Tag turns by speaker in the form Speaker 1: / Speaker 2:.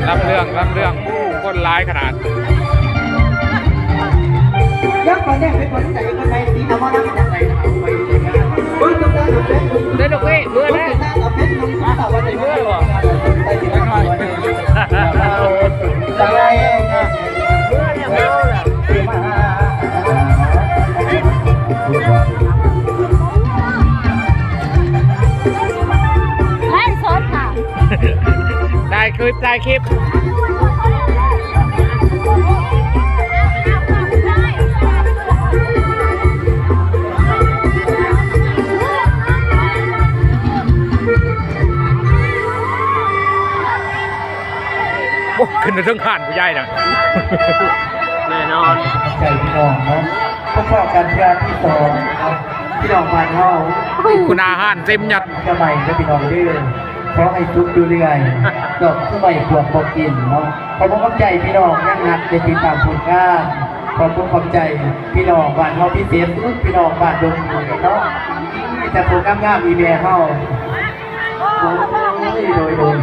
Speaker 1: รับเรื่องคนร้ายขนาด
Speaker 2: ยักษ์คนแรกเป็นคนใจคนใดสีน้ำมันน้ำใจเอาไปเลยนะเมื่อต้องการเป็นเล่นลูกเว้ยเมื่อแล้วต้องเป็นน้ำตาแต่ว่าใจเมื่อหรอใจที่ไม่ค่อยใจเมื่อเนี่ยเมาแหละ
Speaker 3: ไล่สดค่ะ
Speaker 1: ได้คลิปโอ้ขึ้นไปเรื่องขานผู้ใหญ่นะแน่นอน
Speaker 2: ใจพี่น้องเนาะพบกันเพื่อที่สองพี่น้องบ้านเฮา
Speaker 1: คุณอาหารเต็มยัด
Speaker 2: สมัยและพี่น้องดื้อเพราะให้ทุกอยู่เรื่อยดอกสมัยพวกพอกินเนาะขอบคุณใจพี่น้องยังหักในติดตามผลงานขอบคุณใจพี่น้องบ้านเฮาพิเศษพี่น้องบ้านดงเนาะมีแต่โปรแกรมงามอีเมลเฮาโดย